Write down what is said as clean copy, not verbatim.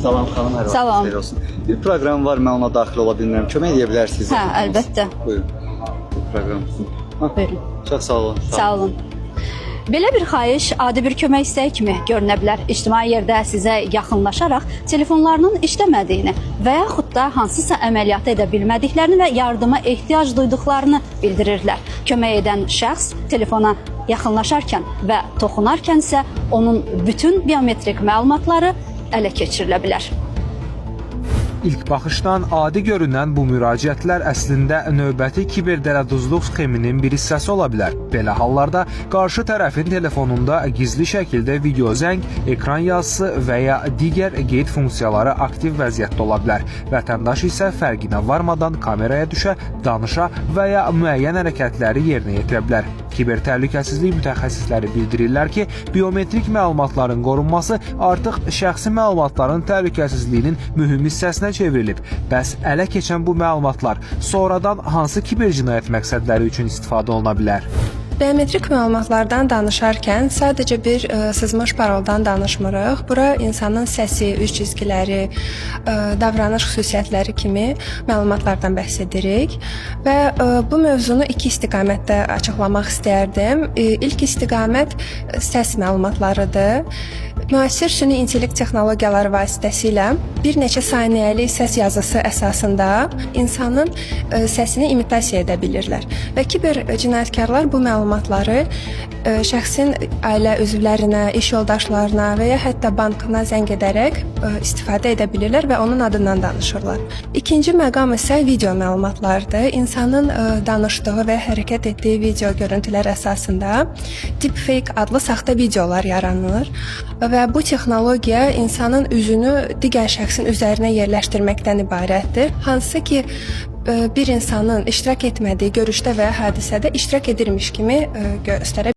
Salam xanım, hər Salam. vaxt xeyir olsun. Bir proqram var, mən ona daxil ola bilmirəm. Kömək edə bilərsiniz. Hə, əlbəttə. Buyurun. Bu proqram. Buyurun. Çox sağ olun. Sağ olun. Belə bir xahiş adi bir kömək istəyi kimi görünə bilər. İctimai yerdə sizə yaxınlaşaraq telefonlarının işləmədiyini və yaxud da hansısa əməliyyat edə bilmədiklərini və yardıma ehtiyac duyduqlarını bildirirlər. Kömək edən şəxs telefona yaxınlaşarkən və toxunarkən isə onun bütün biometrik məlumatları ələ keçirilə bilər. İlk baxışdan adi görünən bu müraciətlər əslində növbəti kiberdələduzluq sxeminin bir hissəsi ola bilər. Belə hallarda qarşı tərəfin telefonunda gizli şəkildə video zəng, ekran yazısı və ya digər qeyd funksiyaları aktiv vəziyyətdə ola bilər. Vətəndaş isə fərqinə varmadan kameraya düşə, danışa və ya müəyyən hərəkətləri yerinə yetirə bilər. Kiber təhlükəsizlik mütəxəssisləri bildirirlər ki, biometrik məlumatların qorunması artıq şəxsi məlumatların təhlükəsizliyinin mühüm hissəsinə çevrilib. Bəs ələ keçən bu məlumatlar sonradan hansı kiber cinayət məqsədləri üçün istifadə oluna bilər? Biometrik məlumatlardan danışarkən sadəcə bir sızmış paroldan danışmırıq. Bura insanın səsi, üz cizgiləri, davranış xüsusiyyətləri kimi məlumatlardan bəhs edirik və bu mövzunu iki istiqamətdə açıqlamaq istərdim. İlk istiqamət səs məlumatlarıdır. Müasir süni intellekt texnologiyaları vasitəsilə bir neçə saniyəlik səs yazısı əsasında insanın səsini imitasiya edə bilirlər və kiber cinayətkarlar bu məlumatları şəxsin ailə üzvlərinə, iş yoldaşlarına və ya hətta bankına zəng edərək istifadə edə bilirlər və onun adından danışırlar. İkinci məqam isə video məlumatlardır. İnsanın danışdığı və hərəkət etdiyi video görüntülər əsasında deepfake adlı saxta videolar yaranır və bu texnologiya insanın üzünü digər şəxsin üzərinə yerləşdirməkdən ibarətdir. Hansı ki, bir insanın iştirak etmədiyi görüşdə və ya hadisədə iştirak edirmiş kimi göstərə